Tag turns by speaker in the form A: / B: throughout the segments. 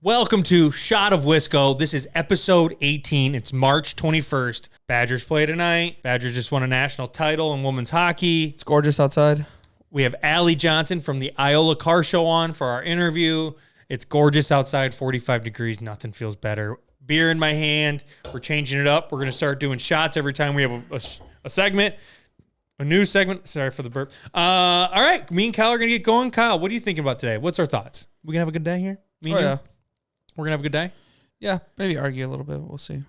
A: Welcome to Shot of Wisco. This is episode 18. It's March 21st. Badgers play tonight. Badgers just won a national title in women's hockey.
B: It's gorgeous outside.
A: We have Allie Johnson from the Iola Car Show on for our interview. It's gorgeous outside, 45 degrees. Nothing feels better. Beer in my hand. We're changing it up. We're going to start doing shots every time we have a segment. A new segment. Sorry for the burp. All right. Me and Kyle are going to get going. Kyle, what are you thinking about today? What's our thoughts? We going to have a good day here? Me and you?
B: Yeah.
A: We're going to have a good day?
B: Yeah, maybe argue a little bit. We'll see.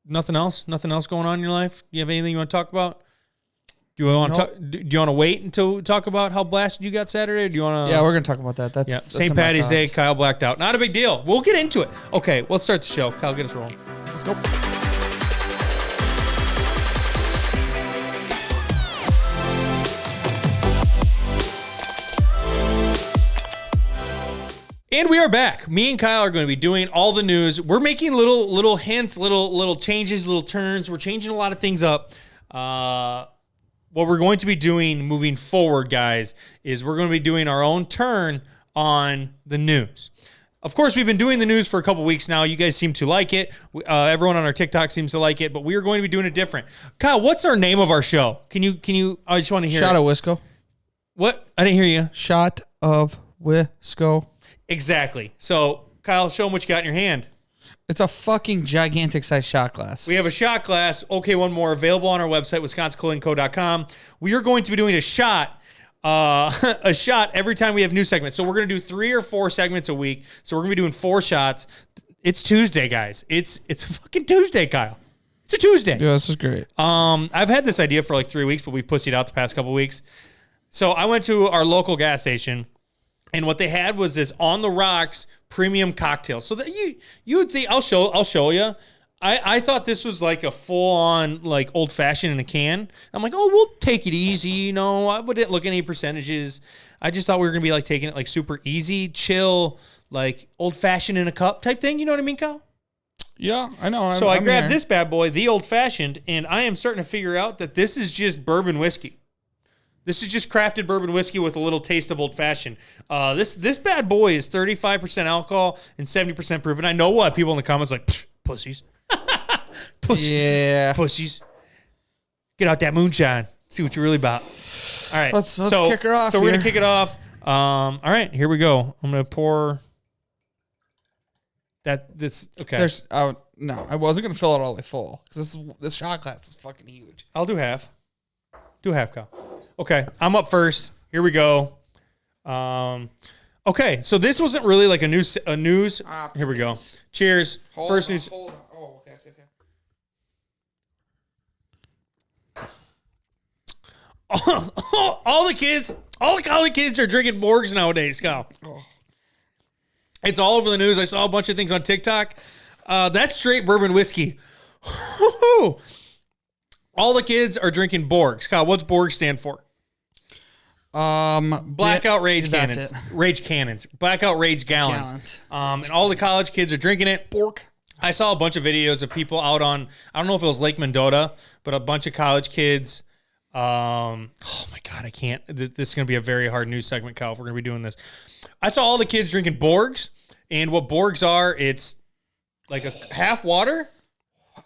A: Nothing else? Nothing else going on in your life? Do you have anything you want to talk about? Do you want to wait until we talk about how blasted you got Saturday? Or do you want to?
B: Yeah, we're going to talk about that. That's
A: St. Patty's Day. Kyle blacked out. Not a big deal. We'll get into it. Okay, let's start the show. Kyle, get us rolling.
B: Let's go.
A: And we are back. Me and Kyle are going to be doing all the news. We're making little hints, little changes, little turns. We're changing a lot of things up. What we're going to be doing moving forward, guys, is we're going to be doing our own turn on the news. Of course, we've been doing the news for a couple weeks now. You guys seem to like it. Everyone on our TikTok seems to like it, but we are going to be doing it different. Kyle, what's our name of our show? Can you? I just want to hear
B: Shot of Wisco.
A: What? I didn't hear you.
B: Shot of Wisco.
A: Exactly. So, Kyle, show them what you got in your hand.
B: It's a fucking gigantic size shot glass.
A: We have a shot glass. Okay, one more available on our website, wisconsinclothingco.com. We are going to be doing a shot every time we have new segments. So we're going to do 3 or 4 segments a week. So we're going to be doing 4 shots. It's Tuesday, guys. It's a fucking Tuesday, Kyle. It's a Tuesday.
B: Yeah, this is great.
A: I've had this idea for like 3 weeks, but we've pussied out the past couple weeks. So I went to our local gas station, and what they had was this on the rocks premium cocktail. So that you would think I'll show you. I thought this was like a full on like old fashioned in a can. I'm like, oh, we'll take it easy. You know, I wouldn't look at any percentages. I just thought we were gonna be like taking it like super easy, chill, like old fashioned in a cup type thing. You know what I mean, Kyle?
B: Yeah, I know.
A: So I grabbed this bad boy, the old fashioned, and I am starting to figure out that this is just bourbon whiskey. This is just crafted bourbon whiskey with a little taste of old-fashioned. This bad boy is 35% alcohol and 70% proof. And I know what people in the comments like, pussies.
B: Yeah.
A: Pussies. Get out that moonshine. See what you're really about. All right.
B: Let's kick her off.
A: So we're going to kick it off. All right. Here we go. I'm going to pour this. Okay.
B: No, I wasn't going to fill it all the way full because this shot glass is fucking huge.
A: I'll do half. Do half, Kyle. Okay, I'm up first. Here we go. Okay, so this wasn't really like a news. Here we go. Cheers. First news.
B: Oh, okay.
A: All the college kids are drinking Borgs nowadays, Kyle.
B: Oh.
A: It's all over the news. I saw a bunch of things on TikTok. That's straight bourbon whiskey. All the kids are drinking Borgs. Kyle, what's Borg stand for? Blackout Rage Cannons. Rage Cannons. Blackout Rage Gallons. And all the college kids are drinking it.
B: Borg.
A: I saw a bunch of videos of people out on, I don't know if it was Lake Mendota, but a bunch of college kids. Oh my God, I can't. This is going to be a very hard news segment, Kyle, if we're going to be doing this. I saw all the kids drinking Borgs, and what Borgs are, it's like a half water.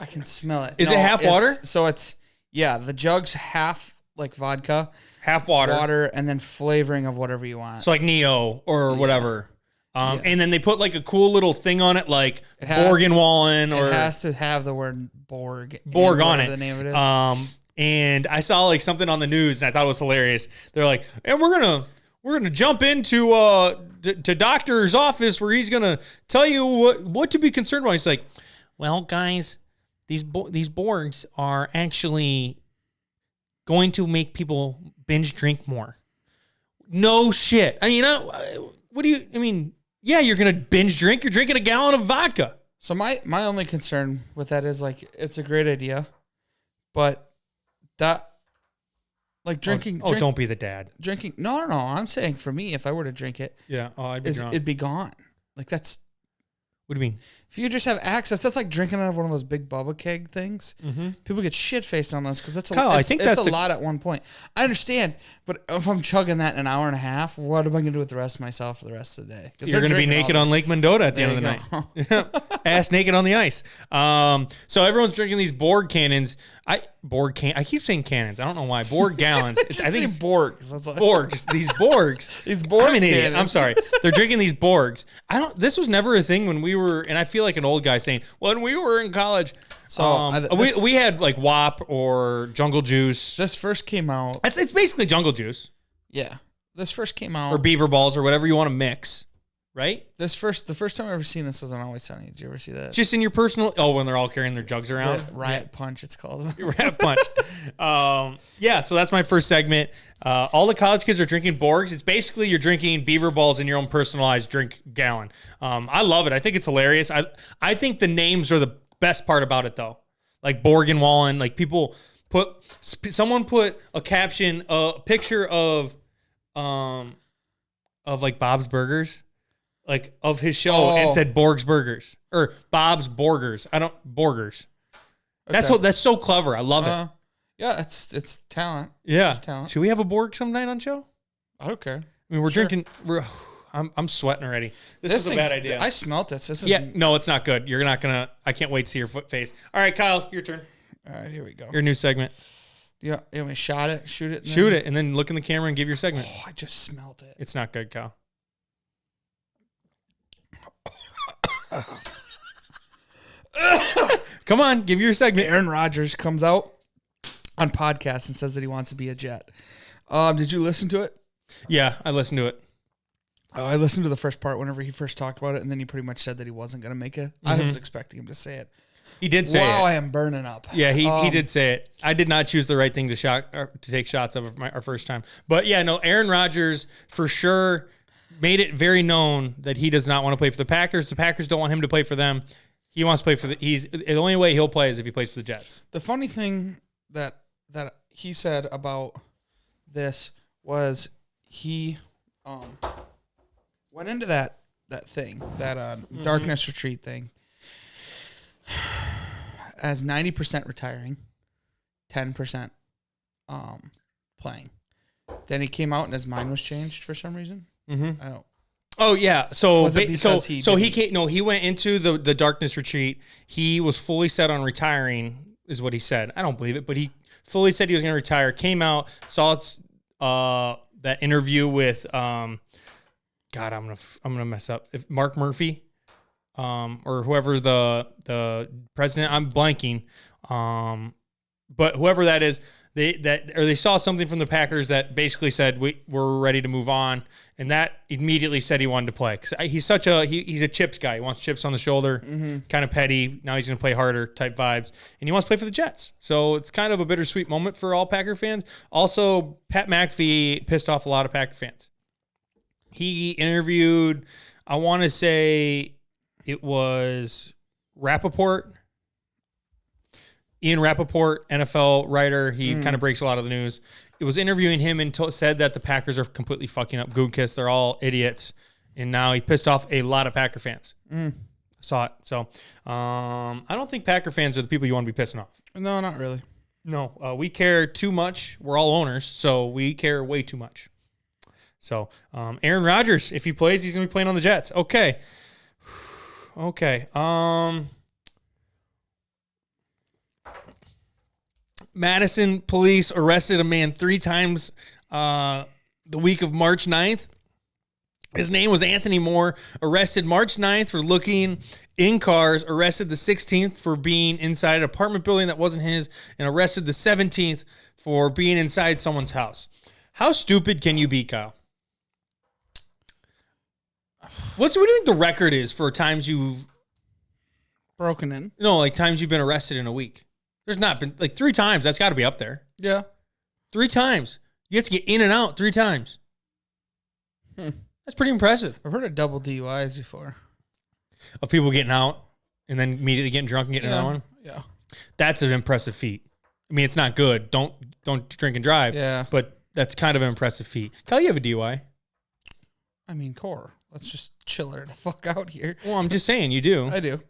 B: I can smell it.
A: Is it half water?
B: So it's, yeah, the jug's half like vodka.
A: Half water.
B: And then flavoring of whatever you want.
A: So like Neo or whatever. And then they put like a cool little thing on it, like Borgenwallen. Or
B: it has to have the word Borg
A: on it.
B: The name of it is.
A: And I saw like something on the news, and I thought it was hilarious. They're like, and we're gonna jump into to doctor's office where he's gonna tell you what to be concerned about. He's like, well, guys, these Borgs are actually going to make people binge drink more. No shit. I mean, yeah, you're going to binge drink. You're drinking a gallon of vodka.
B: So my only concern with that is like, it's a great idea, but that like drinking.
A: Don't be the dad.
B: Drinking. No. I'm saying for me, if I were to drink it,
A: yeah, I'd be gone.
B: it'd be gone. Like that's.
A: What do you mean?
B: If you just have access, that's like drinking out of one of those big Bubba keg things.
A: Mm-hmm.
B: People get shit-faced on those because that's
A: Kyle, I think that's
B: a lot at one point. I understand, but if I'm chugging that in an hour and a half, what am I going to do with the rest of myself for the rest of the day?
A: You're going to be naked on Lake Mendota at the end of the night. Ass naked on the ice. So everyone's drinking these BORD cannons. I keep saying cannons. I don't know why. BORD gallons.
B: I think it's Borgs. That's like
A: Borgs. These Borgs.
B: These Borg
A: I'm an idiot.
B: cannons.
A: I'm sorry. They're drinking these Borgs. This was never a thing when we were, and I feel like an old guy saying, when we were in college. So we had like WAP or Jungle Juice.
B: This first came out.
A: It's basically Jungle Juice.
B: Yeah. This first came out.
A: Or Beaver Balls or whatever you want to mix. Right?
B: The first time I ever seen this was on Always Sunny. Did you ever see that?
A: Just in your personal... Oh, when they're all carrying their jugs around?
B: The Riot Punch, it's called.
A: Riot Punch. So that's my first segment. All the college kids are drinking Borgs. It's basically you're drinking Beaver Balls in your own personalized drink gallon. I love it. I think it's hilarious. I think the names are the best part about it, though. Like Borg and Wallen. Like someone put a caption, a picture of like Bob's Burgers. Like of his show and said Borg's Burgers or Bob's Borgers. Borgers. Okay. That's so clever. I love it.
B: Yeah, it's talent.
A: Yeah,
B: it's talent.
A: Should we have a Borg some night on show?
B: I don't care.
A: I mean, we're drinking. I'm sweating already. This is a bad idea.
B: I smelt this.
A: No, it's not good. You're not gonna. I can't wait to see your foot face. All right, Kyle, your turn.
B: All right, here we go.
A: Your new segment.
B: Yeah, you want me to shoot it.
A: Shoot it, and then look in the camera and give your segment.
B: Oh, I just smelled it.
A: It's not good, Kyle. Come on, give your segment.
B: Aaron Rodgers comes out on podcast and says that he wants to be a Jet. Did you listen to it?
A: Yeah, I listened to it.
B: I listened to the first part whenever he first talked about it, and then he pretty much said that he wasn't going to make it. I was expecting him to say it.
A: He did say it.
B: Wow, I am burning up.
A: Yeah, he did say it. I did not choose the right thing to take shots of our first time. But yeah, no, Aaron Rodgers for sure made it very known that he does not want to play for the Packers. The Packers don't want him to play for them. He wants to play for the only way he'll play is if he plays for the Jets.
B: The funny thing that he said about this was he went into that thing, that darkness retreat thing, as 90% retiring, 10% playing. Then he came out and his mind was changed for some reason.
A: Mm-hmm.
B: I don't.
A: Oh yeah, so he went into the darkness retreat. He was fully set on retiring, is what he said. I don't believe it, but he fully said he was going to retire. Came out, saw that interview with God, I'm gonna mess up. If Mark Murphy, or whoever the president. I'm blanking, but whoever that is. They saw something from the Packers that basically said we're ready to move on, and that immediately said he wanted to play. Cause he's he's a chips guy. He wants chips on the shoulder, kind of petty. Now he's going to play harder type vibes, and he wants to play for the Jets. So it's kind of a bittersweet moment for all Packer fans. Also, Pat McAfee pissed off a lot of Packer fans. He interviewed, I want to say it was Rappaport. Ian Rappaport, NFL writer, he kind of breaks a lot of the news. It was interviewing him and said that the Packers are completely fucking up Gutekunst. They're all idiots. And now he pissed off a lot of Packer fans. Saw it. So I don't think Packer fans are the people you want to be pissing off.
B: No, not really.
A: No, we care too much. We're all owners, so we care way too much. So Aaron Rodgers, if he plays, he's going to be playing on the Jets. Okay. Madison police arrested a man 3 times the week of March 9th. His name was Anthony Moore. Arrested March 9th for looking in cars. Arrested the 16th for being inside an apartment building that wasn't his. And arrested the 17th for being inside someone's house. How stupid can you be, Kyle? What do you think the record is for times you've...
B: broken in?
A: No, like times you've been arrested in a week. There's not been, 3 times. That's got to be up there.
B: Yeah.
A: 3 times. You have to get in and out 3 times. That's pretty impressive.
B: I've heard of double DUIs before.
A: Of people getting out and then immediately getting drunk and getting another one?
B: Yeah.
A: That's an impressive feat. I mean, it's not good. Don't drink and drive.
B: Yeah.
A: But that's kind of an impressive feat. Kyle, you have a DUI.
B: I mean, core. Let's just chill her the fuck out here.
A: Well, I'm just saying, you do.
B: I do.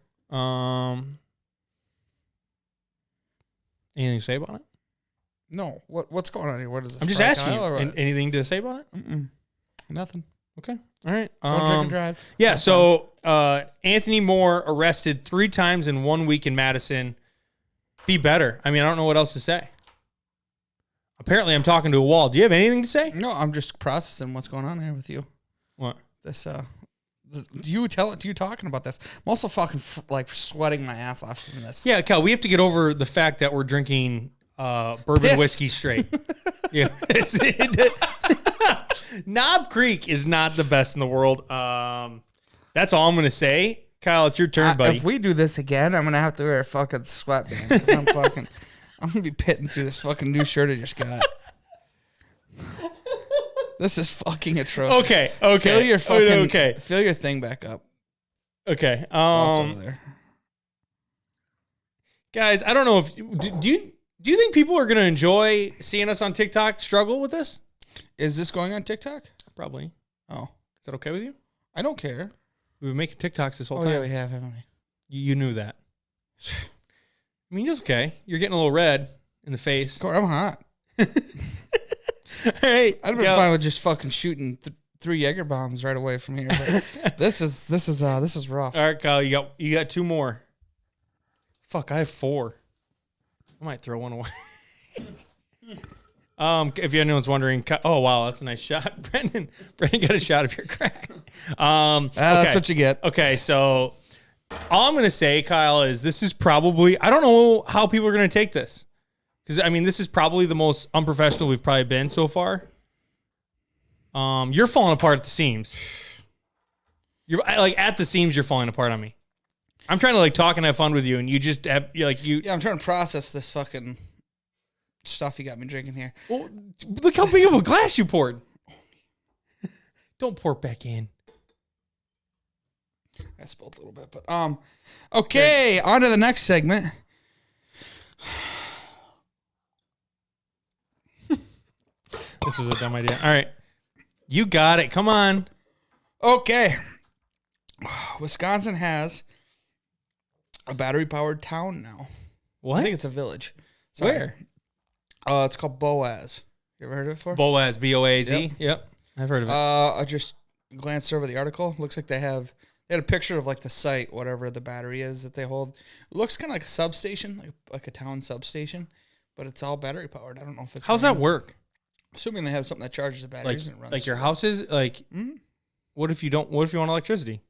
A: Anything to say about it?
B: No. What's going on here? What is this?
A: I'm just asking you. Anything to say about it?
B: Mm-mm. Nothing.
A: Okay. All right.
B: Don't drink and drive.
A: Yeah. So Anthony Moore arrested 3 times in 1 week in Madison. Be better. I mean, I don't know what else to say. Apparently, I'm talking to a wall. Do you have anything to say?
B: No, I'm just processing what's going on here with you.
A: What?
B: This you talking about this? I'm also fucking sweating my ass off from this.
A: Yeah, Cal, we have to get over the fact that we're drinking bourbon whiskey straight. Yeah. Knob Creek is not the best in the world. That's all I'm going to say. Kyle, it's your turn, buddy.
B: If we do this again, I'm going to have to wear a fucking sweatband. I'm going to be pitting through this fucking new shirt I just got. This is fucking atrocious.
A: Okay.
B: Fill your thing back up.
A: Okay.
B: It's over there.
A: Guys, I don't know if do you think people are going to enjoy seeing us on TikTok struggle with this?
B: Is this going on TikTok?
A: Probably.
B: Oh.
A: Is that okay with you?
B: I don't care.
A: We've been making TikToks this whole time.
B: Oh, yeah, we have, haven't we?
A: You knew that. I mean, it's okay. You're getting a little red in the face.
B: God, I'm hot.
A: All right.
B: I'd have been fine with just fucking shooting 3 Jaeger bombs right away from here. But this is rough.
A: All right, Kyle, you got 2 more. Fuck, I have 4. I might throw one away. If anyone's wondering, oh wow, that's a nice shot, Brendan. Brendan got a shot of your crack. Okay.
B: That's what you get.
A: Okay, so all I'm gonna say, Kyle, is this is probably, I don't know how people are gonna take this, because I mean, this is probably the most unprofessional we've probably been so far. You're falling apart at the seams. You're like at the seams. You're falling apart on me. I'm trying to talk and have fun with you, and you just have Yeah,
B: I'm trying to process this fucking stuff you got me drinking here.
A: Well, look how big of a glass you poured. Don't pour it back in.
B: I spilled a little bit, but okay, on to the next segment.
A: This is a dumb idea. All right. You got it. Come on.
B: Okay. Wisconsin has a battery-powered town now.
A: What?
B: I think it's a village. Sorry.
A: Where?
B: It's called Boaz. You ever heard of it before?
A: Boaz, B-O-A-Z. Yep. I've heard of it.
B: I just glanced over the article. Looks like they had a picture of the site, whatever the battery is that they hold. It looks kind of like a substation, like a town substation, but it's all battery powered. I don't know if it's.
A: How's that work?
B: Assuming they have something that charges the batteries and it runs.
A: Like your house is What if you don't? What if you want electricity?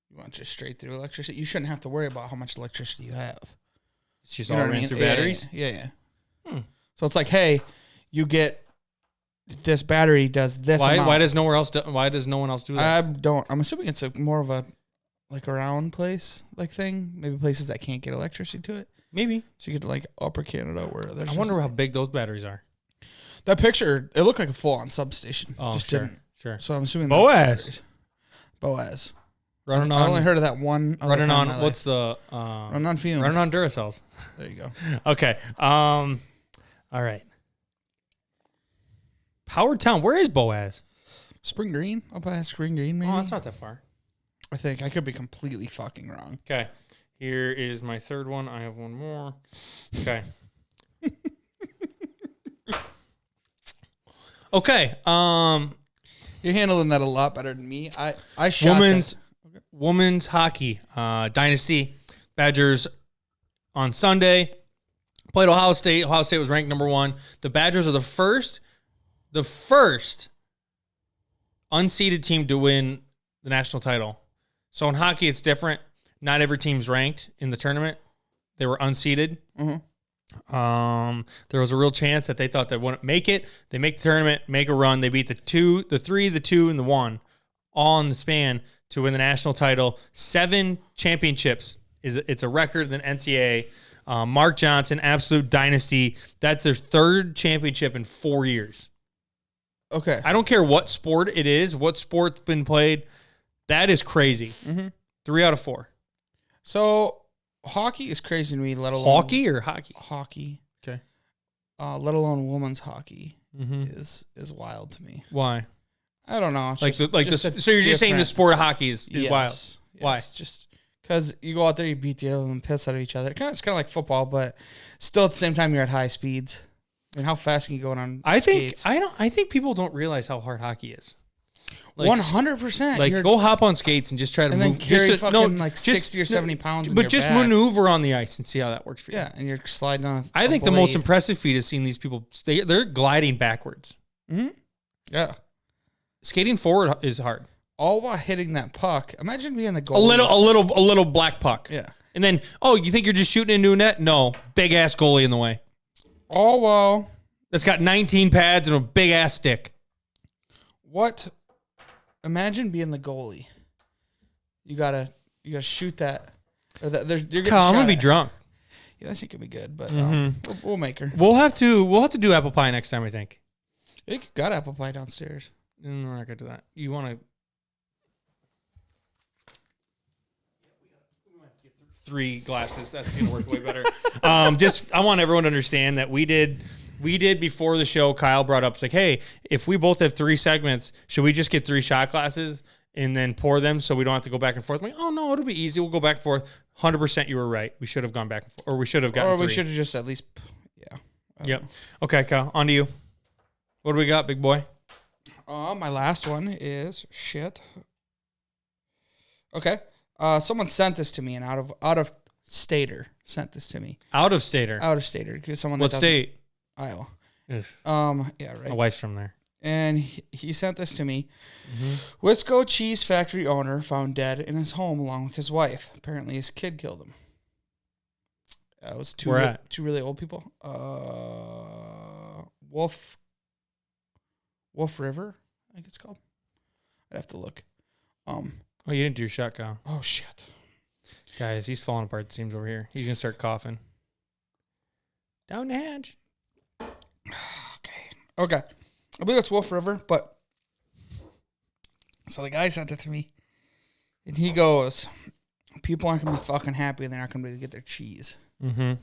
B: You want just straight through electricity? You shouldn't have to worry about how much electricity you have.
A: It's just all ran through batteries?
B: Yeah. So it's like, hey, you get this battery does this amount.
A: Why does no one else do that?
B: I'm assuming it's more of a around place thing. Maybe places that can't get electricity to it.
A: Maybe.
B: So you get Upper Canada where there's
A: I wonder how big those batteries are.
B: That picture, it looked like a full-on substation.
A: Oh,
B: just
A: sure.
B: didn't.
A: Sure.
B: So I'm assuming
A: Boaz.
B: Running on. I only heard of that one.
A: Running on. What's the?
B: Running on fumes.
A: Running on Duracells.
B: There you go.
A: Okay. All right. Powered Town. Where is Boaz?
B: Spring Green. Up past Spring Green, maybe.
A: Oh, that's not that far.
B: I think I could be completely fucking wrong.
A: Okay. Here is my third one. I have one more. Okay. Okay.
B: You're handling that a lot better than me. I shot
A: women's hockey dynasty. Badgers on Sunday played Ohio State. Ohio State was ranked number 1. The Badgers are the first unseeded team to win the national title. So in hockey, it's different. Not every team's ranked in the tournament. They were unseeded.
B: Mm-hmm.
A: There was a real chance that they thought they wouldn't make it. They make the tournament, make a run. They beat the 2, the 3, the 2, and the 1, all in the span to win the national title. 7 championships. It's a record in the NCAA. Mark Johnson, absolute dynasty. That's their 3rd championship in 4 years.
B: Okay.
A: I don't care what sport it is, what sport's been played. That is crazy.
B: Mm-hmm.
A: 3 out of 4.
B: So hockey is crazy to me. Let alone
A: hockey or hockey.
B: Hockey.
A: Okay.
B: Let alone women's hockey is wild to me.
A: Why?
B: I don't know. It's
A: Like
B: just
A: so you're just saying the
B: different-
A: sport of hockey is wild.
B: Yes,
A: Why?
B: Just because you go out there, you beat the other and piss out of each other. It's kind of like football, but still at the same time you're at high speeds. I mean, how fast can you go on skates?
A: I think people don't realize how hard hockey is.
B: 100%.
A: Like go hop on skates and just try to
B: and
A: move.
B: then carry
A: just
B: fucking 60 or 70 pounds.
A: But just maneuver on the ice and see how that works for you.
B: Yeah, and you're sliding on.
A: I think the most impressive feat is seeing these people. They're gliding backwards.
B: Mm-hmm. Yeah,
A: skating forward is hard.
B: All while hitting that puck. Imagine being the goalie.
A: A little black puck.
B: Yeah.
A: And then, you think you're just shooting into a net? No, big ass goalie in the way.
B: All while
A: that's got 19 pads and a big ass stick.
B: What? Imagine being the goalie. You gotta shoot that. Or that you're getting
A: I'm gonna be
B: at.
A: drunk.
B: Yeah, I think it'd be good, but we'll make her.
A: We'll have to do apple pie next time. I think.
B: You got apple pie downstairs.
A: We're not gonna do that. You want to? 3 glasses. That's gonna work way better. I want everyone to understand that we did before the show. Kyle brought up, it's like, hey, if we both have 3 segments, should we just get 3 shot glasses and then pour them so we don't have to go back and forth? I'm like, oh no, it'll be easy. We'll go back and forth. 100%, you were right. We should have gone back and forth, or we should have gotten.
B: Or we
A: 3.
B: should have just at least, yeah.
A: Yep. Okay, Kyle, on to you. What do we got, big boy?
B: My last one is shit. Okay. Someone sent this to me, and out of stater sent this to me.
A: Out of stater.
B: Out of stater. Someone.
A: What state?
B: Iowa.
A: Ugh.
B: Yeah, right.
A: My wife's from there.
B: And he sent this to me. Mm-hmm. Wisco cheese factory owner found dead in his home along with his wife. Apparently, his kid killed him. It was two really old people. Wolf River, I think it's called. I'd have to look.
A: Oh, you didn't do your shot, Kyle.
B: Oh, shit.
A: Guys, he's falling apart, it seems, over here. He's going to start coughing. Down the hatch.
B: Okay. I believe it's Wolf River, but... So the guy sent it to me, and he goes, people aren't going to be fucking happy, and they're not going to be able to get their cheese.
A: Mm-hmm.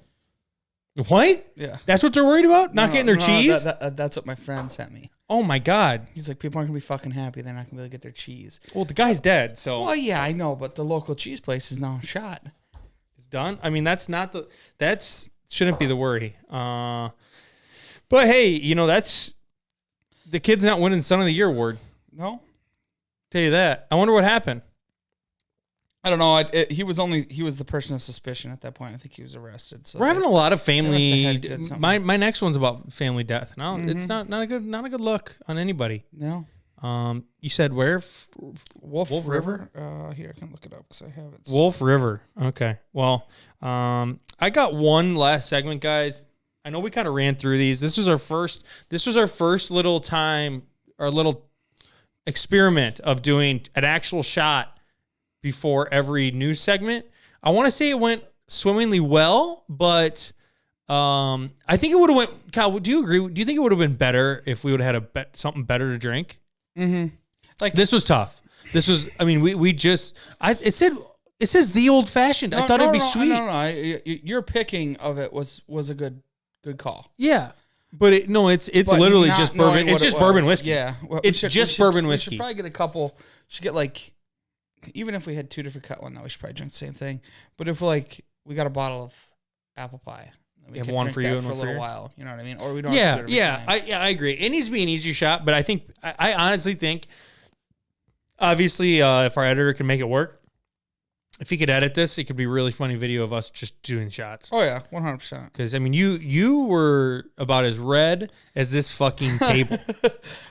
A: What?
B: Yeah.
A: That's what they're worried about? Not getting their cheese?
B: That's what my friend sent me.
A: Oh, my God.
B: He's like, people aren't going to be fucking happy. They're not going to be able to get their cheese.
A: Well, the guy's dead, so...
B: Well, yeah, I know, but the local cheese place is now shot.
A: It's done? I mean, that's not the... That's... Shouldn't be the worry. But, hey, that's... The kid's not winning Son of the Year award.
B: No?
A: Tell you that. I wonder what happened.
B: I don't know. He was the person of suspicion at that point. I think he was arrested. So
A: we're having a lot of family. My next one's about family death. No, it's not a good look on anybody.
B: No.
A: You said where?
B: Wolf River. Here I can look it up because I have it.
A: Wolf River. Okay. Well, I got one last segment, guys. I know we kind of ran through these. This was our first little time, our little experiment of doing an actual shot before every news segment. I want to say it went swimmingly well, but I think it would have went. Kyle, do you agree? Do you think it would have been better if we would have had something better to drink?
B: Mm-hmm.
A: Like this was tough. This was. I mean, we just. It says the old fashioned. I thought it'd be sweet.
B: No. Your picking of it was a good call.
A: Yeah. But it's literally just bourbon. It's just bourbon whiskey.
B: Yeah. Well,
A: it's just bourbon whiskey.
B: We should probably get a couple. Should get like, even if we had 2 different cut one, that we should probably drink the same thing. But if we got a bottle of apple pie, we
A: have
B: could
A: one
B: drink
A: for you
B: that
A: and
B: for
A: one
B: a
A: for
B: little
A: you?
B: while. You know what I mean? Or we don't.
A: Yeah.
B: Have to do it every time.
A: I agree. It needs to be an easier shot, but I think I honestly think, obviously, if our editor can make it work, if he could edit this, it could be a really funny video of us just doing shots.
B: Oh yeah, 100%.
A: Because I mean, you were about as red as this fucking table.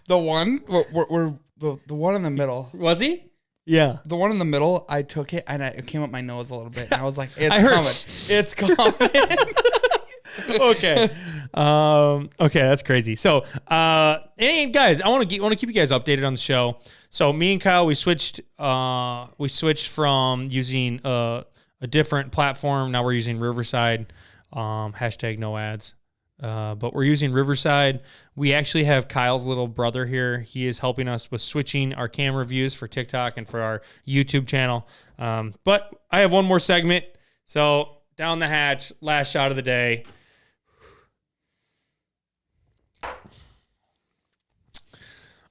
B: The one, the one in the middle.
A: Was he? Yeah.
B: The one in the middle, I took it and it came up my nose a little bit. And I was like, it's coming.
A: Okay. Okay, that's crazy. So, and guys, I want to keep you guys updated on the show. So, me and Kyle, we switched from using a different platform. Now we're using Riverside. Hashtag no ads. But we're using Riverside. We actually have Kyle's little brother here. He is helping us with switching our camera views for TikTok and for our YouTube channel. But I have one more segment. So, down the hatch, last shot of the day.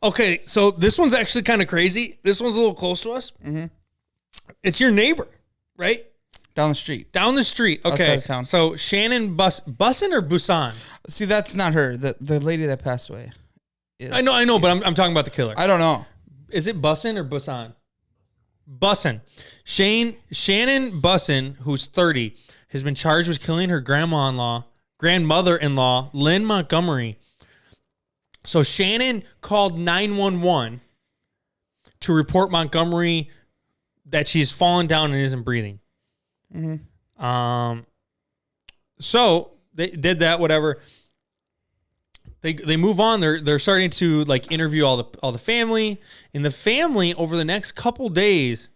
A: Okay, so this one's actually kind of crazy. This one's a little close to us. Mm-hmm. It's your neighbor, right?
B: Down the street.
A: Down the street. Okay.
B: Outside of town.
A: So Shannon Bussen or Bussen?
B: See, that's not her. The lady that passed away.
A: I know, but I'm talking about the killer.
B: I don't know.
A: Is it Bussen or Bussen? Bussen. Shannon Bussen, who's 30, has been charged with killing her grandmother-in-law, Lynn Montgomery. So Shannon called 911 to report Montgomery that she's fallen down and isn't breathing. Mm-hmm. So they did that, whatever. They move on. They're starting to like interview all the family, and the family over the next couple days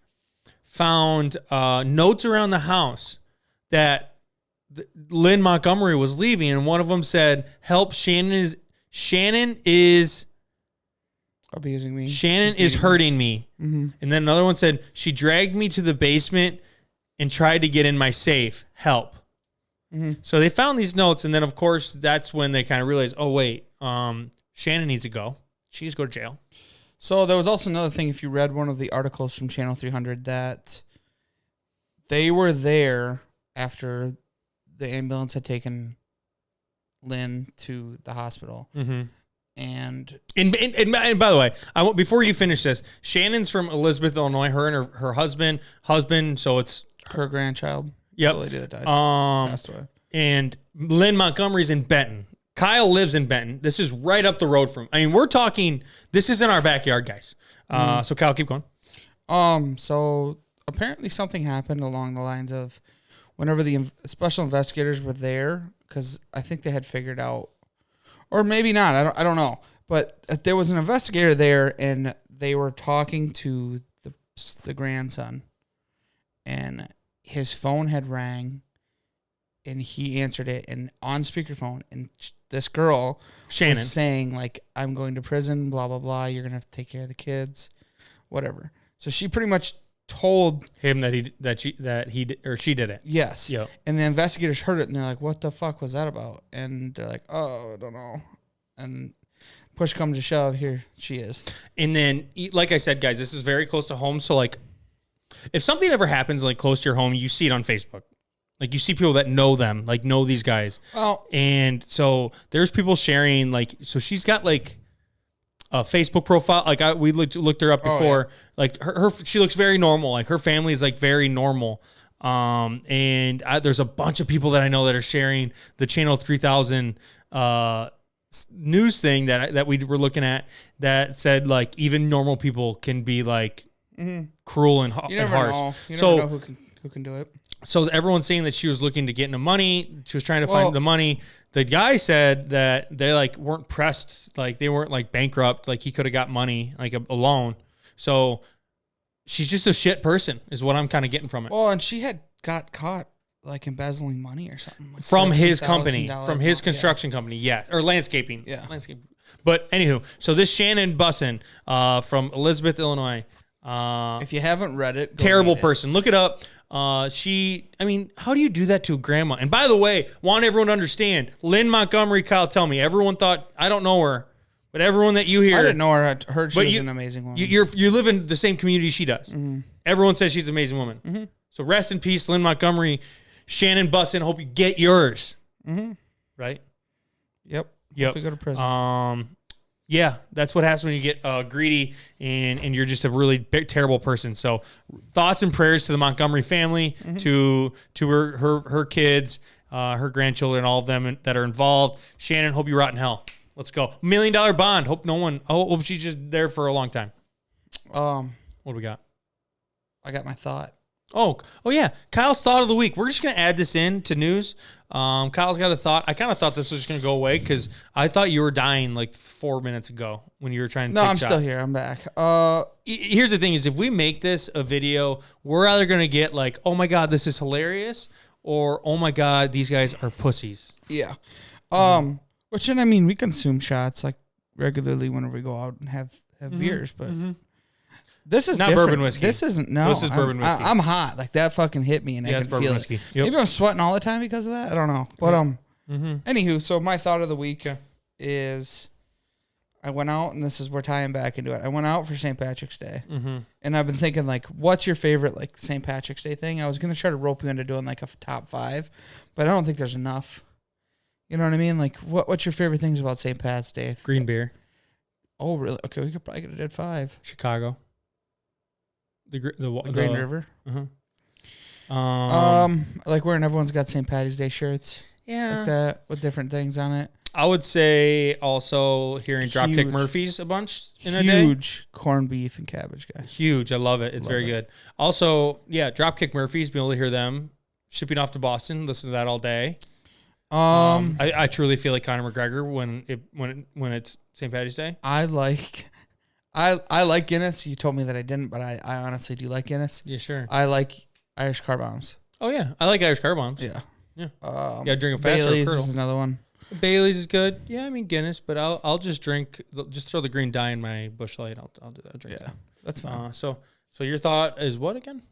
A: found notes around the house that Lynn Montgomery was leaving, and one of them said, "Help! Shannon is
B: abusing me.
A: Shannon is hurting me." Mm-hmm. And then another one said, "She dragged me to the basement and tried to get in my safe. Help." Mm-hmm. So they found these notes, and then, of course, that's when they kind of realized, oh, wait, Shannon needs to go. She needs to go to jail.
B: So there was also another thing, if you read one of the articles from Channel 300, that they were there after the ambulance had taken Lynn to the hospital. Mm-hmm. And
A: by the way, before you finish this, Shannon's from Elizabeth, Illinois. Her and her husband, so it's
B: her grandchild.
A: Yep.
B: The lady that died. Passed away.
A: And Lynn Montgomery's in Benton. Kyle lives in Benton. This is right up the road from. I mean, we're talking. This is in our backyard, guys. So Kyle, keep going.
B: So apparently something happened along the lines of whenever the special investigators were there, because I think they had figured out, or maybe not. I don't know. But there was an investigator there, and they were talking to the grandson, and his phone had rang, and he answered it, and on speakerphone, and this girl,
A: Shannon,
B: was saying, like, I'm going to prison, blah, blah, blah, you're going to have to take care of the kids, whatever. So she pretty much told
A: him that she did it.
B: Yes.
A: Yep.
B: And the investigators heard it, and they're like, what the fuck was that about? And they're like, oh, I don't know. And push comes to shove, here she is.
A: And then, like I said, guys, this is very close to home, so, like, if something ever happens like close to your home, you see it on Facebook. Like you see people that know them, like know these guys.
B: Oh.
A: And so there's people sharing like, so she's got like a Facebook profile. Like we looked her up before. Yeah. Like her she looks very normal. Like her family is like very normal. And there's a bunch of people that I know that are sharing the Channel 3000 news thing that we were looking at that said like even normal people can be like cruel and harsh.
B: You never know who can do it.
A: So everyone's saying that she was looking to get into money. She was trying to find the money. The guy said that they like weren't pressed, like they weren't like bankrupt, like he could have got money, like a loan. So she's just a shit person, is what I'm kind of getting from it.
B: Well, and she had got caught like embezzling money or something like
A: from his company, from his construction company, or landscaping, landscaping. But anywho, so this Shannon Bussen from Elizabeth, Illinois.
B: If you haven't read it,
A: terrible person. Look it up. How do you do that to a grandma? And by the way, want everyone to understand, Lynn Montgomery, Kyle, tell me, everyone thought, I don't know her, but everyone that you hear.
B: I didn't know her. I heard she was an amazing woman.
A: You live in the same community she does. Mm-hmm. Everyone says she's an amazing woman. Mm-hmm. So rest in peace, Lynn Montgomery, Shannon Bussen. Hope you get yours. Mm-hmm. Right?
B: Yep. If we go to prison.
A: Yeah, that's what happens when you get greedy and you're just a really big, terrible person. So thoughts and prayers to the Montgomery family, to her kids, her grandchildren, all of them that are involved. Shannon, hope you rot in hell. Let's go. $1 million bond. Hope she's just there for a long time. What do we got?
B: I got my thought.
A: Oh yeah. Kyle's thought of the week. We're just going to add this in to news. Kyle's got a thought. I kind of thought this was just going to go away because I thought you were dying like 4 minutes ago when you were trying to take shots.
B: No, I'm still here. I'm back.
A: Here's the thing is if we make this a video, we're either going to get like, oh my God, this is hilarious, or oh my God, these guys are pussies.
B: Yeah. Which, and I mean, we consume shots like regularly whenever we go out and have beers, but... This is
A: not
B: different.
A: Bourbon whiskey.
B: This isn't. No,
A: this is bourbon whiskey.
B: I'm hot. Like that fucking hit me, and I can feel
A: whiskey.
B: it.
A: Yep.
B: Maybe I'm sweating all the time because of that. I don't know. But anywho, so my thought of the week is, I went out, and this is we're tying back into it. I went out for St. Patrick's Day, and I've been thinking like, what's your favorite like St. Patrick's Day thing? I was gonna try to rope you into doing like a top 5, but I don't think there's enough. You know what I mean? Like, what's your favorite things about St. Pat's Day?
A: Green beer.
B: Oh, really? Okay, we could probably get it at 5.
A: Chicago. The
B: Green River.
A: Uh-huh.
B: Like wearing everyone's got St. Patty's Day shirts.
A: Yeah.
B: Like that with different things on it.
A: I would say also hearing Dropkick Murphys a bunch in a day.
B: Huge corned beef and cabbage guy.
A: Huge. I love it. It's very good. Also, yeah, Dropkick Murphys, be able to hear them shipping off to Boston, listen to that all day. I truly feel like Conor McGregor when it's St. Patty's Day.
B: I like Guinness. You told me that I didn't, but I honestly do like Guinness.
A: Yeah, sure.
B: I like Irish car bombs.
A: Oh yeah, I like Irish car bombs.
B: Yeah.
A: You gotta drink them fast.
B: Bailey's is another one.
A: Bailey's is good. Yeah, I mean Guinness, but I'll just throw the green dye in my Busch Light. I'll do that. I'll drink that.
B: That's fine.
A: So your thought is what again?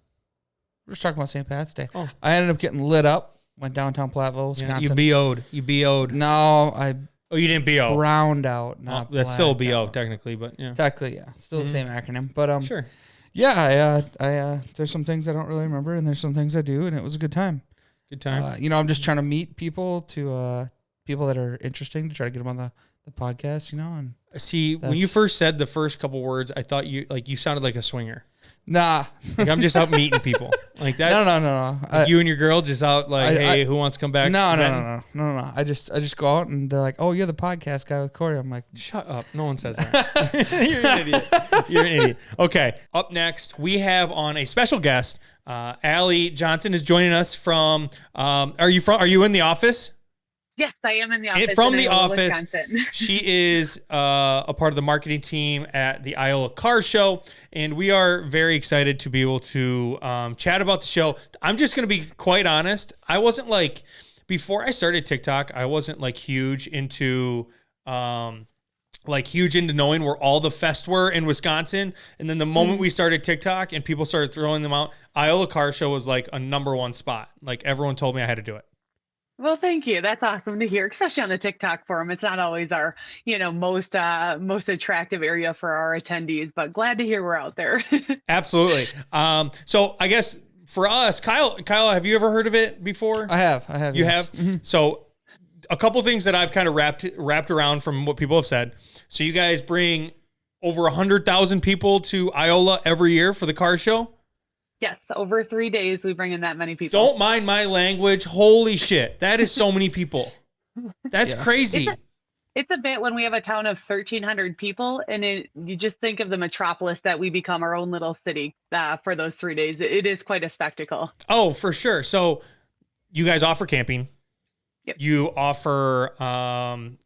B: We're just talking about St. Pat's Day.
A: Oh.
B: I ended up getting lit up. Went downtown Platteville, Wisconsin.
A: You BO'd.
B: No,
A: you didn't BO.
B: Browned out. Not
A: that's still BO
B: out.
A: Technically, but yeah.
B: Technically, yeah. Still the same acronym, but
A: sure.
B: Yeah, I there's some things I don't really remember, and there's some things I do, and it was a good time.
A: Good time.
B: I'm just trying to meet people people that are interesting to try to get them on the podcast, and
A: see when you first said the first couple words, I thought you sounded like a swinger.
B: Nah,
A: like I'm just out meeting people like that.
B: No.
A: Like you and your girl just out like, hey, who wants to come back?
B: No. I just go out and they're like, oh, you're the podcast guy with Corey. I'm like,
A: shut up. No one says that. You're an idiot. Okay. Up next, we have on a special guest. Allie Johnson is joining us from. Are you in the office?
C: Yes, I am in the office.
A: From the office, she is a part of the marketing team at the Iola Car Show, and we are very excited to be able to chat about the show. I'm just going to be quite honest. I wasn't like, before I started TikTok, I wasn't like huge into knowing where all the fests were in Wisconsin. And then the moment we started TikTok and people started throwing them out, Iola Car Show was like a number one spot. Like everyone told me I had to do it.
C: Well, thank you. That's awesome to hear, especially on the TikTok forum. It's not always our, most attractive area for our attendees, but glad to hear we're out there.
A: Absolutely. So I guess for us, Kyle, have you ever heard of it before?
B: I have.
A: You have? Mm-hmm. So a couple things that I've kind of wrapped around from what people have said. So you guys bring over 100,000 people to Iola every year for the car show?
C: Yes, over 3 days we bring in that many people.
A: Don't mind my language. Holy shit. That is so many people. That's crazy.
C: It's a bit when we have a town of 1,300 people, and you just think of the metropolis that we become, our own little city for those 3 days. It is quite a spectacle.
A: Oh, for sure. So you guys offer camping. Yep. You offer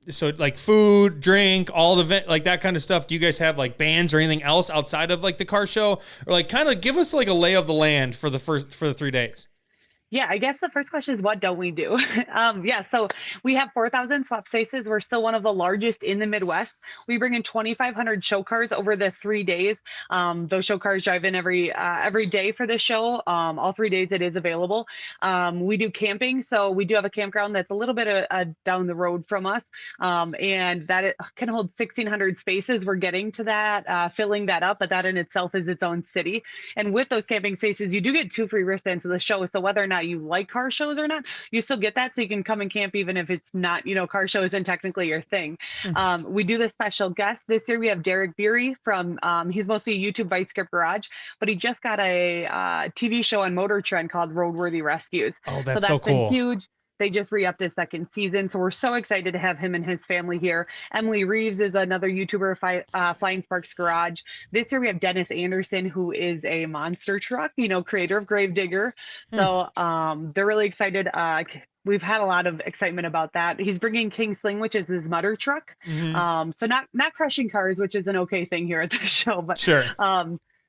A: so like food, drink, all the like that kind of stuff. Do you guys have like bands or anything else outside of like the car show, or like kind of give us like a lay of the land for the 3 days?
C: Yeah, I guess the first question is, what don't we do? So we have 4,000 swap spaces. We're still one of the largest in the Midwest. We bring in 2,500 show cars over the 3 days. Those show cars drive in every day for the show. All 3 days it is available. We do camping. So we do have a campground that's a little bit down the road from us. And that it can hold 1,600 spaces. We're getting to that, filling that up, but that in itself is its own city. And with those camping spaces, you do get 2 free wristbands to the show. So whether or not you like car shows or not, you still get that, so you can come and camp even if it's not, car show isn't technically your thing. We do the special guest this year. We have Derek Beery from he's mostly a YouTube Bite Script Garage, but he just got a TV show on Motor Trend called Roadworthy Rescues.
A: Oh, that's so cool.
C: Been huge. They just re-upped his second season, so we're so excited to have him and his family here. Emily Reeves is another YouTuber, Flying Sparks Garage. This year we have Dennis Anderson, who is a monster truck, creator of Gravedigger. So they're really excited. We've had a lot of excitement about that. He's bringing King Sling, which is his mutter truck. So not crushing cars, which is an okay thing here at the show, but
A: sure.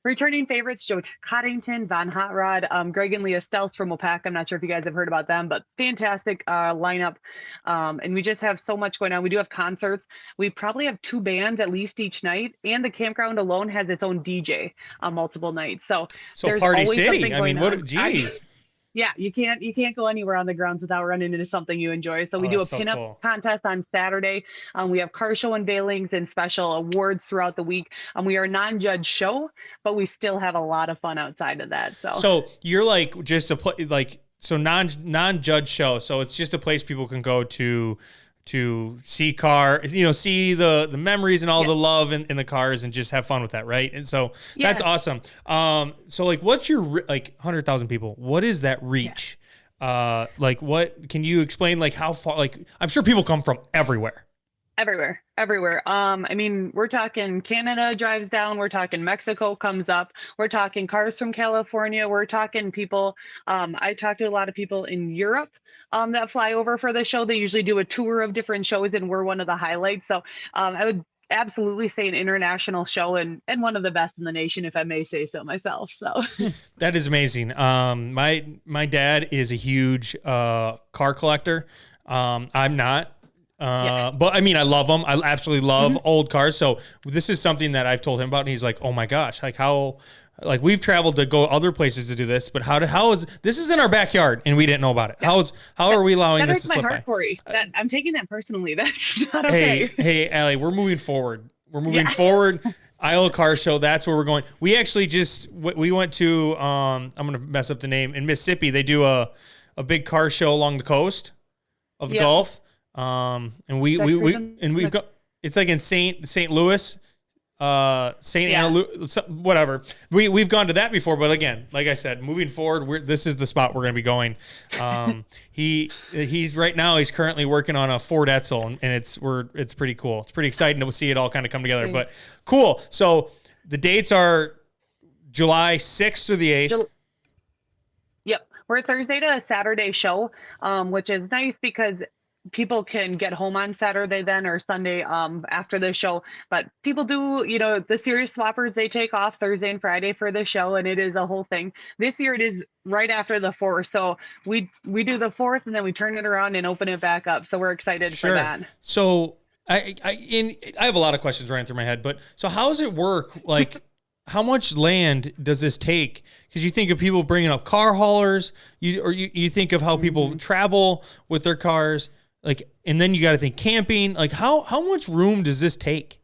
C: Returning favorites, Joe Coddington, Von Hot Rod, Greg and Leah Stelz from OPAC. I'm not sure if you guys have heard about them, but fantastic lineup. And we just have so much going on. We do have concerts. We probably have 2 bands at least each night, and the campground alone has its own DJ on multiple nights. So there's
A: Party
C: always
A: City.
C: something
A: I mean,
C: going on.
A: geez.
C: Yeah, you can't go anywhere on the grounds without running into something you enjoy. So we do a
A: that's so
C: pinup
A: cool.
C: contest on Saturday. We have car show unveilings and special awards throughout the week. We are a non-judge show, but we still have a lot of fun outside of that.
A: So you're like just so non-judge show. So it's just a place people can go to see cars, see the memories and all the love in the cars and just have fun with that, right? And so that's awesome. So like, what's your 100,000 people? What is that reach? Like, what can you explain? Like, how far? Like, I'm sure people come from everywhere.
C: Everywhere. I mean, we're talking Canada drives down. We're talking Mexico comes up. We're talking cars from California. We're talking people. I talked to a lot of people in Europe that fly over for the show. They usually do a tour of different shows, and we're one of the highlights. So I would absolutely say an international show and one of the best in the nation, if I may say so myself. So
A: that is amazing. My dad is a huge car collector. I'm not. But I mean, I love them. I absolutely love old cars. So this is something that I've told him about, and he's like, "Oh my gosh, like how, like we've traveled to go other places to do this, but how is this is in our backyard and we didn't know about it? How are we allowing this to slip by?"
C: That I'm taking that personally. That's not okay.
A: Hey, Allie, we're moving forward. We're moving forward. Iola Car Show. That's where we're going. We actually we went to I'm gonna mess up the name, in Mississippi. They do a big car show along the coast of the Gulf. And we've got, it's like in St. Louis, Anna, whatever. We've gone to that before, but again, like I said, moving forward, this is the spot we're going to be going. He's right now, he's currently working on a Ford Edsel, and it's pretty cool. It's pretty exciting to see it all kind of come together, but cool. So the dates are July 6th through the 8th.
C: Yep. We're a Thursday to a Saturday show, which is nice because people can get home on Saturday then or Sunday after the show. But people do, the serious swappers, they take off Thursday and Friday for the show, and it is a whole thing. This year it is right after the 4th. So we do the 4th and then we turn it around and open it back up. So we're excited for that.
A: So I have a lot of questions running through my head, but so how does it work? Like, how much land does this take? Because you think of people bringing up car haulers, you think of how people travel with their cars. Like, and then you got to think camping. Like, how much room does this take?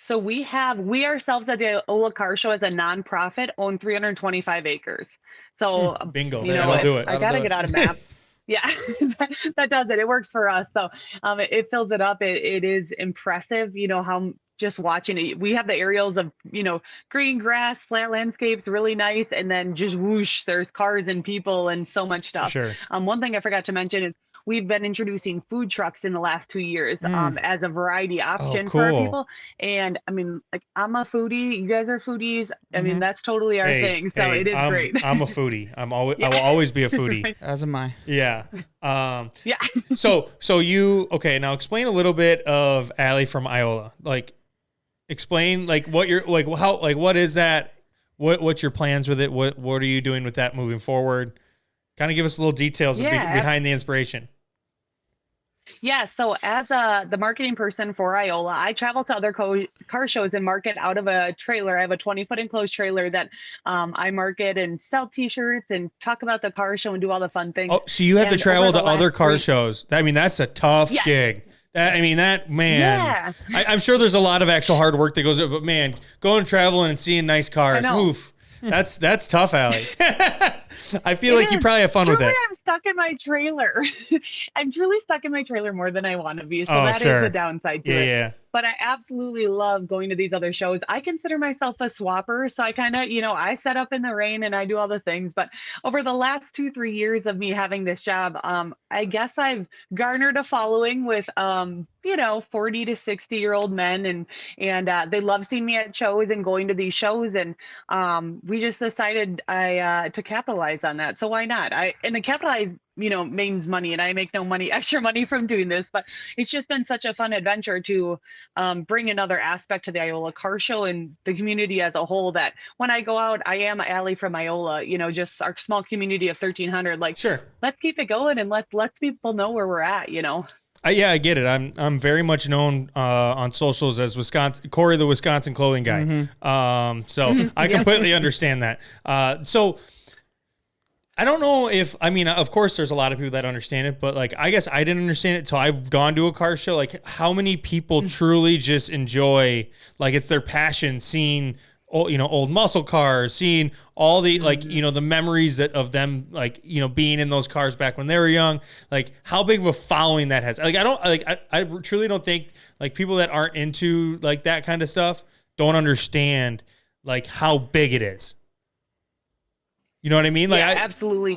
C: So we ourselves at the Iola Car Show as a nonprofit own 325 acres. So
A: bingo, I'll do it.
C: I got to get out a map. Yeah, that does it. It works for us. So it fills it up. It is impressive, how just watching it. We have the aerials of, green grass, flat landscapes, really nice. And then just whoosh, there's cars and people and so much stuff.
A: Sure.
C: One thing I forgot to mention is we've been introducing food trucks in the last 2 years as a variety option for people. And I mean, like, I'm a foodie. You guys are foodies. I mean, that's totally our thing. So it is great.
A: I'm a foodie. I will always be a foodie.
B: As am I.
A: Yeah. So you, okay, now explain a little bit of Allie from Iola. Like, explain like what you're like, how, like, what is that? What's your plans with it? What are you doing with that moving forward? Kind of give us a little details behind the inspiration.
C: Yeah, so as the marketing person for Iola, I travel to other car shows and market out of a trailer. I have a 20-foot enclosed trailer that I market and sell T-shirts and talk about the car show and do all the fun things.
A: Oh, so you have to travel to other car shows. I mean, that's a tough gig. I'm sure there's a lot of actual hard work that goes into it, but man, going traveling and seeing nice cars, oof, that's tough, Allie. I feel like you probably have fun with it.
C: I'm stuck in my trailer. I'm truly stuck in my trailer more than I want to be. So that is the downside to it. Yeah. But I absolutely love going to these other shows. I consider myself a swapper. So I kind of, I set up in the rain and I do all the things. But over the last 2-3 years of me having this job, I guess I've garnered a following with, 40 to 60-year-old men. And they love seeing me at shows and going to these shows. And we just decided to capitalize on that. So why not? And to capitalize, means money, and I make no money, extra money from doing this, but it's just been such a fun adventure to bring another aspect to the Iola Car Show and the community as a whole, that when I go out, I am Allie from Iola, just our small community of 1,300, like, sure, let's keep it going and let's people know where we're at,
A: Yeah, I get it. I'm very much known on socials as Corey, the Wisconsin clothing guy. So I completely understand that. So I don't know if, I mean, of course there's a lot of people that understand it, but like, I guess I didn't understand it until I've gone to a car show. Like how many people truly just enjoy, like it's their passion seeing, old muscle cars, seeing all the, like, the memories of them, like, being in those cars back when they were young, like how big of a following that has. Like, I truly don't think like people that aren't into like that kind of stuff don't understand like how big it is. You know what I mean? Like,
C: yeah, absolutely.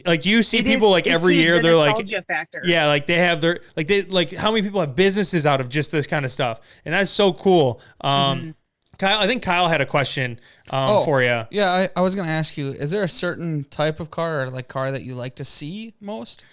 A: Like you see people like every year they're like,
C: factor.
A: yeah, like they have their, like how many people have businesses out of just this kind of stuff. And that's so cool. Kyle, I think Kyle had a question for you.
B: Yeah, I was going to ask you, is there a certain type of car or like car that you like to see most?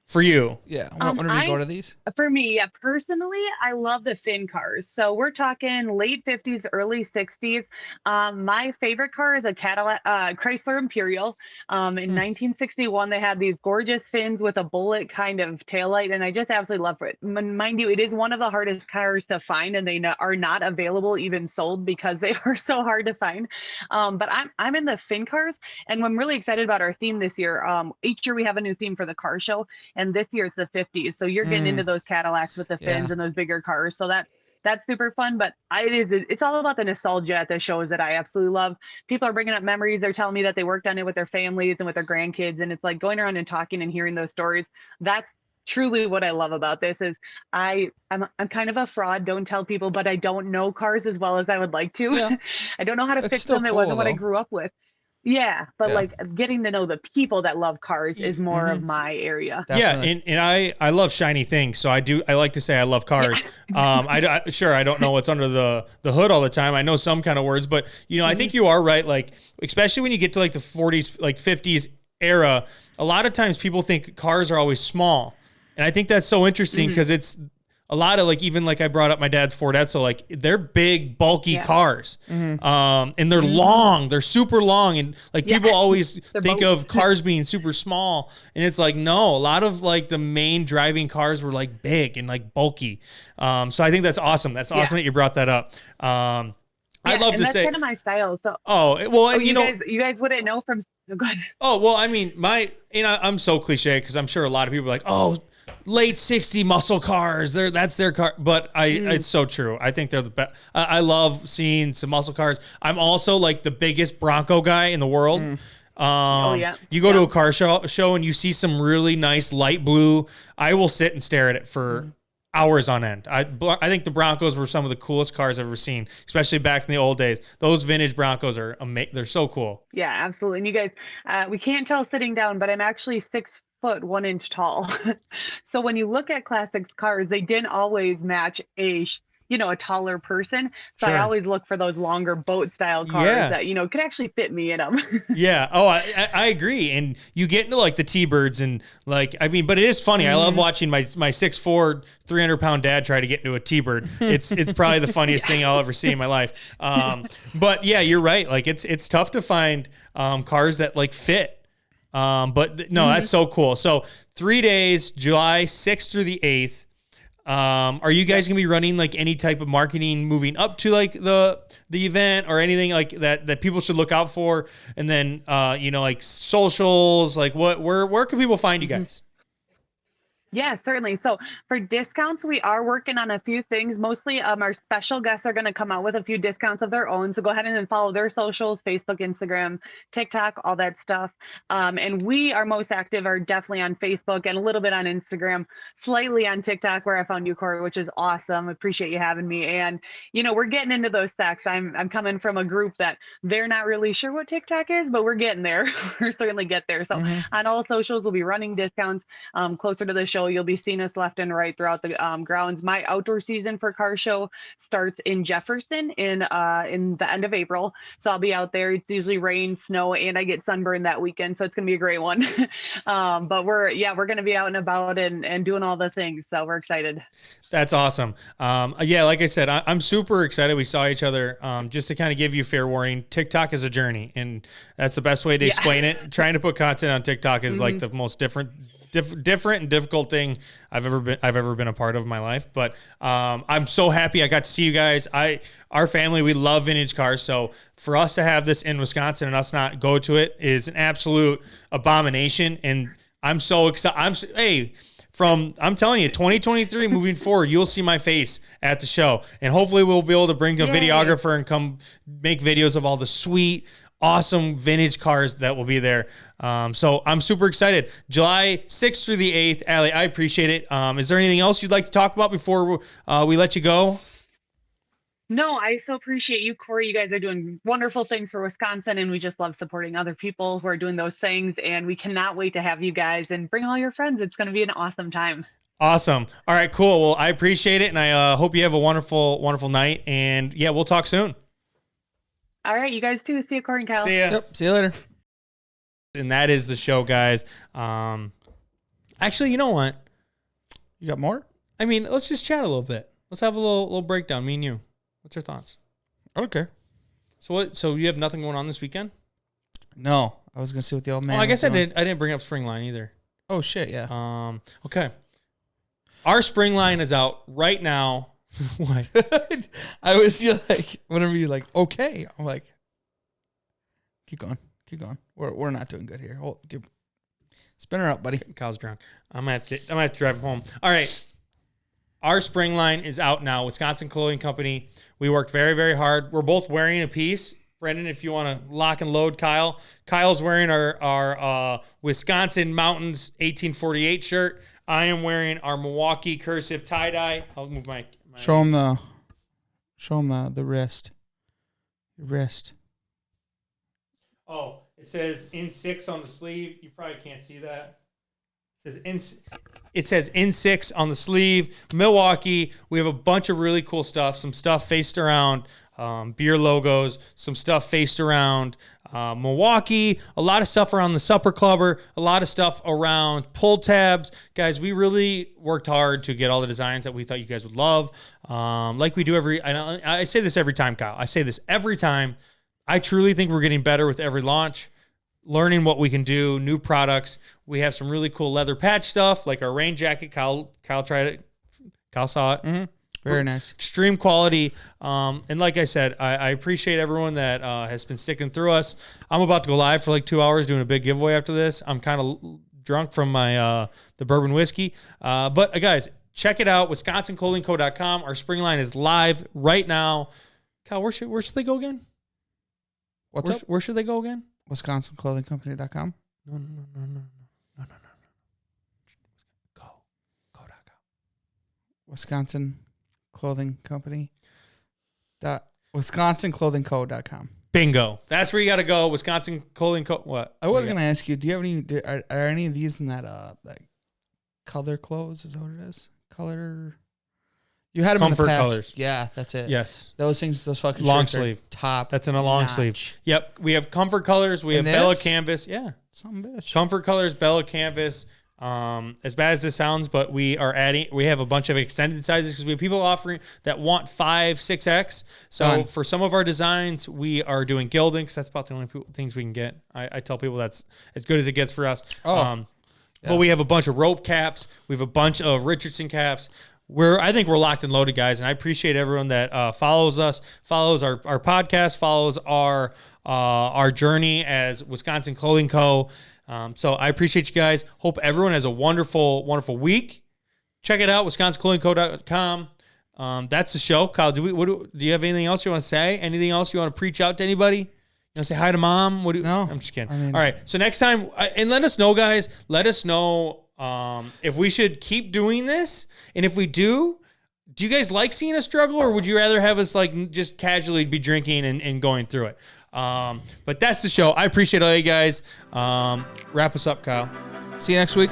A: For you.
B: Yeah. Whenever you go to these?
C: For me, yeah, personally, I love the thin cars. So we're talking late 50s, early 60s. My favorite car is a Cadillac, Chrysler Imperial. In 1961, they had these gorgeous fins with a bullet kind of taillight, and I just absolutely love it. Mind you, it is one of the hardest cars to find, and they are not available, even sold, because they are so hard to find. But I'm in the fin cars, and I'm really excited about our theme this year. Each year we have a new theme for the car show. And this year it's the 50s. So you're getting into those Cadillacs with the fins and those bigger cars. So that's super fun. But it's all about the nostalgia at the shows that I absolutely love. People are bringing up memories. They're telling me that they worked on it with their families and with their grandkids. And it's like going around and talking and hearing those stories. That's truly what I love about this is I'm kind of a fraud. Don't tell people, but I don't know cars as well as I would like to.
B: Yeah.
C: I don't know how to fix them. It wasn't what I grew up with. Yeah, but like getting to know the people that love cars is more of my area.
B: Definitely.
A: Yeah, and I love shiny things, so I like to say I love cars. Yeah. I don't know what's under the hood all the time. I know some kind of words, but I think you are right. Like especially when you get to like the 40s, like 50s era, a lot of times people think cars are always small, and I think that's so interesting because it's a lot of like, even like I brought up my dad's Ford Edsel, like they're big, bulky cars. And they're long, they're super long. And like people always think of cars being super small. And it's like, no, a lot of like the main driving cars were like big and like bulky. So I think that's awesome. That's awesome that you brought that up. I'd love to say.
C: That's kind of my style. So,
A: and
C: you guys wouldn't know from, go ahead.
A: Oh, well, I mean, I'm so cliche because I'm sure a lot of people are like, oh, late 60 muscle cars, that's their car, but it's so true. I think they're the best. I love seeing some muscle cars. I'm also like the biggest Bronco guy in the world. You go to a car show and you see some really nice light blue. I will sit and stare at it for hours on end. I think the Broncos were some of the coolest cars I've ever seen, especially back in the old days. Those vintage Broncos are amazing. They're so cool.
C: Yeah, absolutely. And you guys, we can't tell sitting down, but I'm actually 6 foot 1 inch tall. So when you look at classics cars, they didn't always match a taller person. So I always look for those longer boat style cars that, could actually fit me in them.
A: Yeah. Oh, I agree. And you get into like the T-Birds and like, I mean, but it is funny. I love watching my 6'4", 300-pound dad try to get into a T-Bird. It's probably the funniest thing I'll ever see in my life. But yeah, you're right. Like it's tough to find cars that like fit. But no, that's so cool. So 3 days, July 6th through the 8th. Are you guys gonna be running like any type of marketing moving up to like the event or anything like that people should look out for? And then like socials, like where can people find you guys?
C: Yeah, certainly. So for discounts, we are working on a few things. Mostly our special guests are going to come out with a few discounts of their own. So go ahead and follow their socials, Facebook, Instagram, TikTok, all that stuff. And we are most active are definitely on Facebook and a little bit on Instagram, slightly on TikTok where I found you, Corey, which is awesome. Appreciate you having me. And, we're getting into those stacks. I'm coming from a group that they're not really sure what TikTok is, but we're getting there. We're certainly get there. So on all socials, we'll be running discounts closer to the show. You'll be seeing us left and right throughout the grounds. My outdoor season for car show starts in Jefferson in the end of April. So I'll be out there. It's usually rain, snow, and I get sunburned that weekend. So it's going to be a great one. But we're going to be out and about and doing all the things. So we're excited.
A: That's awesome. Like I said, I'm super excited. We saw each other. Just to kind of give you fair warning, TikTok is a journey, and that's the best way to explain it. Trying to put content on TikTok is like the most difficult different and difficult thing I've ever been a part of in my life. But I'm so happy I got to see you guys. Our family, we love vintage cars. So for us to have this in Wisconsin and us not go to it is an absolute abomination. And I'm so excited. I'm telling you, 2023 moving forward, you'll see my face at the show. And hopefully we'll be able to bring a videographer and come make videos of all the sweet, awesome vintage cars that will be there. So I'm super excited. July 6th through the 8th. Allie, I appreciate it. Is there anything else you'd like to talk about before we let you go?
C: No, I so appreciate you, Corey. You guys are doing wonderful things for Wisconsin, and we just love supporting other people who are doing those things. And we cannot wait to have you guys and bring all your friends. It's going to be an awesome time.
A: Awesome. All right, cool. Well, I appreciate it, and I hope you have a wonderful, wonderful night. And yeah, we'll talk soon.
C: All right, you guys too. See you, Corey and Kyle.
A: See ya.
B: Yep. See you later.
A: And that is the show, guys. Actually, you know what?
B: You got more?
A: I mean, let's just chat a little bit. Let's have a little breakdown, me and you. What's your thoughts?
B: I don't care.
A: So you have nothing going on this weekend?
B: No. I was going to see what the old man
A: I guess I
B: doing.
A: didn't bring up spring line either.
B: Oh, shit, yeah.
A: Okay. Our spring line is out right now. What?
B: I was like, whenever you're like, okay. I'm like, keep going. We're not doing good here. Spin her up, buddy.
A: Kyle's drunk. I'm gonna have to drive him home. All right. Our spring line is out now. Wisconsin Clothing Company. We worked very, very hard. We're both wearing a piece. Brendan, if you want to lock and load Kyle. Kyle's wearing our Wisconsin Mountains 1848 shirt. I am wearing our Milwaukee cursive tie-dye. I'll move my
B: Show him the wrist. Your wrist.
A: Oh, it says N6 on the sleeve. You probably can't see that. It says N6 on the sleeve. Milwaukee. We have a bunch of really cool stuff. Some stuff faced around beer logos. Some stuff faced around Milwaukee. A lot of stuff around the Supper Clubber. A lot of stuff around pull tabs. Guys, we really worked hard to get all the designs that we thought you guys would love. Like we do I say this every time, Kyle. I say this every time. I truly think we're getting better with every launch. Learning what we can do, new products. We have some really cool leather patch stuff, like our rain jacket. Kyle tried it. Kyle saw it.
B: Mm-hmm. Very nice.
A: Extreme quality. And like I said, I appreciate everyone that has been sticking through us. I'm about to go live for like 2 hours doing a big giveaway after this. I'm kind of drunk from my the bourbon whiskey. But guys, check it out, WisconsinClothingCo.com. Our spring line is live right now. Kyle, where should they go again? Where should they go again?
B: WisconsinClothingCompany.com.
A: No. Go.com.
B: Wisconsin Clothing Company. WisconsinClothingCo.com.
A: Bingo. That's where you got to go. Wisconsin Clothing Co. What?
B: I was going to ask you, do you have any, are any of these in that color clothes? Is that what it is? Color. You had them
A: Comfort
B: in the past.
A: colors.
B: Yeah, that's it.
A: Yes.
B: Those things, those fucking
A: Long
B: shirts
A: sleeve.
B: are top.
A: That's in a long
B: notch.
A: sleeve. Yep. We have comfort colors. We have
B: And
A: Bella
B: this?
A: Canvas. Yeah.
B: Some bitch.
A: Comfort colors, Bella Canvas. As bad as this sounds, but we have a bunch of extended sizes because we have people offering that want 5, 6X. So
B: Done.
A: for some of our designs, we are doing gilding because that's about the only things we can get. I tell people that's as good as it gets for us.
B: Yeah.
A: But we have a bunch of rope caps. We have a bunch of Richardson caps. I think we're locked and loaded, guys, and I appreciate everyone that follows us, follows our podcast, follows our journey as Wisconsin Clothing Co. So I appreciate you guys. Hope everyone has a wonderful, wonderful week. Check it out, WisconsinClothingCo.com. That's the show. Kyle, do you have anything else you want to say? Anything else you want to preach out to anybody? You want to say hi to mom?
B: No.
A: I'm just kidding.
B: I mean,
A: all right. So next time, and let us know, guys. Let us know if we should keep doing this, and if we do you guys like seeing us struggle, or would you rather have us like just casually be drinking and going through it? But that's the show. I appreciate all you guys. Wrap us up, Kyle.
B: See you next week.